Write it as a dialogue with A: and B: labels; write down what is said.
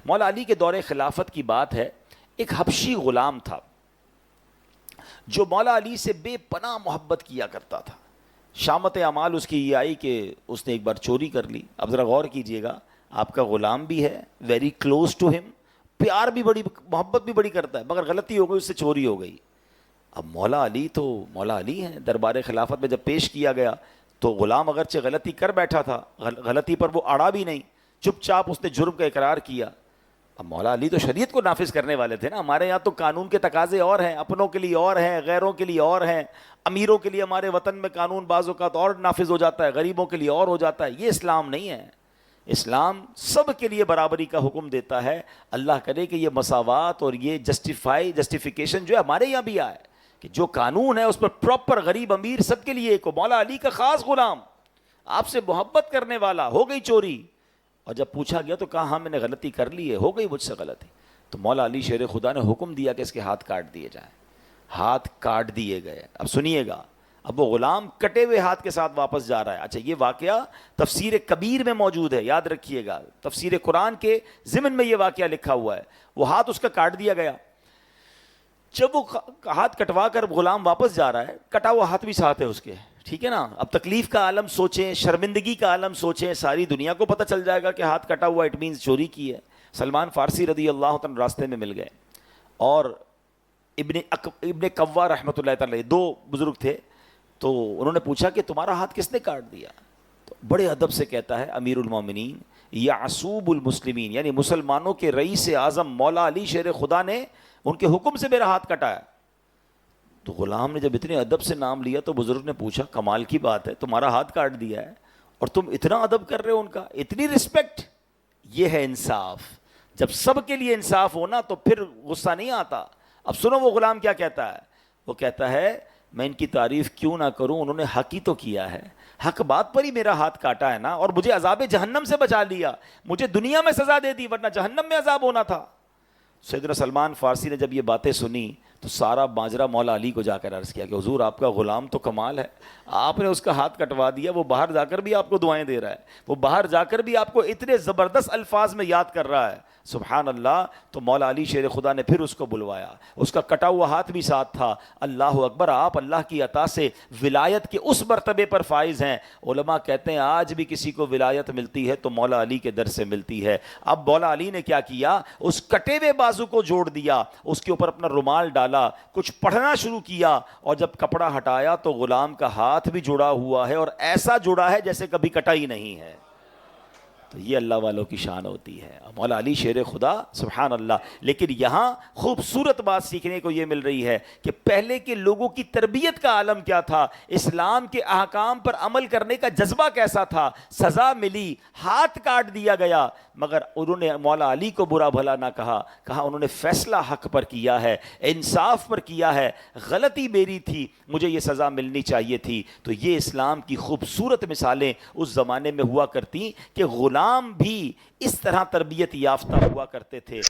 A: مولا علی کے دور خلافت کی بات ہے، ایک حبشی غلام تھا جو مولا علی سے بے پناہ محبت کیا کرتا تھا. شامت اعمال اس کی یہ آئی کہ اس نے ایک بار چوری کر لی. اب ذرا غور کیجئے گا، آپ کا غلام بھی ہے، ویری کلوز ٹو ہم، پیار بھی بڑی، محبت بھی بڑی کرتا ہے، مگر غلطی ہو گئی، اس سے چوری ہو گئی. اب مولا علی تو مولا علی ہیں، دربار خلافت میں جب پیش کیا گیا تو غلام اگرچہ غلطی کر بیٹھا تھا، غلطی پر وہ اڑا بھی نہیں، چپ چاپ اس نے جرم کا اقرار کیا. اب مولا علی تو شریعت کو نافذ کرنے والے تھے نا. ہمارے یہاں تو قانون کے تقاضے اور ہیں، اپنوں کے لیے اور ہیں، غیروں کے لیے اور ہیں. امیروں کے لیے ہمارے وطن میں قانون بعض اوقات اور نافذ ہو جاتا ہے، غریبوں کے لیے اور ہو جاتا ہے. یہ اسلام نہیں ہے. اسلام سب کے لیے برابری کا حکم دیتا ہے. اللہ کرے کہ یہ مساوات اور یہ جسٹیفیکیشن جو ہے ہمارے یہاں بھی آئے کہ جو قانون ہے اس پر پراپر غریب امیر سب کے لیے ایک ہو. مولا علی کا خاص غلام، آپ سے محبت کرنے والا، ہو گئی چوری، اور جب پوچھا گیا تو کہا ہاں میں نے غلطی کر لی ہے، ہو گئی مجھ سے غلطی. تو مولا علی شیر خدا نے حکم دیا کہ اس کے ہاتھ کاٹ دیے جائیں. ہاتھ کاٹ دیے گئے. اب سنیے گا، اب وہ غلام کٹے ہوئے ہاتھ کے ساتھ واپس جا رہا ہے. اچھا، یہ واقعہ تفسیر کبیر میں موجود ہے، یاد رکھیے گا، تفسیر قرآن کے ضمن میں یہ واقعہ لکھا ہوا ہے. وہ ہاتھ اس کا کاٹ دیا گیا. جب وہ ہاتھ کٹوا کر غلام واپس جا رہا ہے، کٹا ہوا ہاتھ بھی ساتھ ہے اس کے، ٹھیک ہے نا. اب تکلیف کا عالم سوچیں، شرمندگی کا عالم سوچیں، ساری دنیا کو پتہ چل جائے گا کہ ہاتھ کٹا ہوا اٹ مینز چوری کی ہے. سلمان فارسی رضی اللہ عنہ راستے میں مل گئے، اور ابن قوا رحمۃ اللہ تعالی، دو بزرگ تھے. تو انہوں نے پوچھا کہ تمہارا ہاتھ کس نے کاٹ دیا؟ تو بڑے ادب سے کہتا ہے امیر المومنین یعصوب المسلمین، یعنی مسلمانوں کے رئیس اعظم مولا علی شیر خدا نے ان کے حکم سے میرا ہاتھ کٹایا. تو غلام نے جب اتنے ادب سے نام لیا تو بزرگ نے پوچھا کمال کی بات ہے، تمہارا ہاتھ کاٹ دیا ہے اور تم اتنا ادب کر رہے ہو ان کا، اتنی رسپیکٹ. یہ ہے انصاف. جب سب کے لیے انصاف ہونا تو پھر غصہ نہیں آتا. اب سنو وہ غلام کیا کہتا ہے. وہ کہتا ہے میں ان کی تعریف کیوں نہ کروں، انہوں نے حق ہی تو کیا ہے، حق بات پر ہی میرا ہاتھ کاٹا ہے نا، اور مجھے عذاب جہنم سے بچا لیا. مجھے دنیا میں سزا دے دی ورنہ جہنم میں عذاب ہونا تھا. سیدنا سلمان فارسی نے جب یہ باتیں سنی تو سارا ماجرا مولا علی کو جا کر عرض کیا کہ حضور آپ کا غلام تو کمال ہے، آپ نے اس کا ہاتھ کٹوا دیا، وہ باہر جا کر بھی آپ کو دعائیں دے رہا ہے، وہ باہر جا کر بھی آپ کو اتنے زبردست الفاظ میں یاد کر رہا ہے. سبحان اللہ. تو مولا علی شیر خدا نے پھر اس کو بلوایا، اس کا کٹا ہوا ہاتھ بھی ساتھ تھا. اللہ اکبر. آپ اللہ کی عطا سے ولایت کے اس مرتبے پر فائز ہیں. علماء کہتے ہیں آج بھی کسی کو ولایت ملتی ہے تو مولا علی کے در سے ملتی ہے. اب مولا علی نے کیا کیا، اس کٹے ہوئے بازو کو جوڑ دیا، اس کے اوپر اپنا رومال ڈالا، کچھ پڑھنا شروع کیا، اور جب کپڑا ہٹایا تو غلام کا ہاتھ بھی جڑا ہوا ہے، اور ایسا جڑا ہے جیسے کبھی کٹا ہی نہیں ہے. تو یہ اللہ والوں کی شان ہوتی ہے. مولا علی شیر خدا، سبحان اللہ. لیکن یہاں خوبصورت بات سیکھنے کو یہ مل رہی ہے کہ پہلے کے لوگوں کی تربیت کا عالم کیا تھا، اسلام کے احکام پر عمل کرنے کا جذبہ کیسا تھا. سزا ملی، ہاتھ کاٹ دیا گیا، مگر انہوں نے مولا علی کو برا بھلا نہ کہا انہوں نے فیصلہ حق پر کیا ہے، انصاف پر کیا ہے. غلطی میری تھی، مجھے یہ سزا ملنی چاہیے تھی. تو یہ اسلام کی خوبصورت مثالیں اس زمانے میں ہوا کرتی کہ غلام بھی اس طرح تربیت یافتہ ہوا کرتے تھے.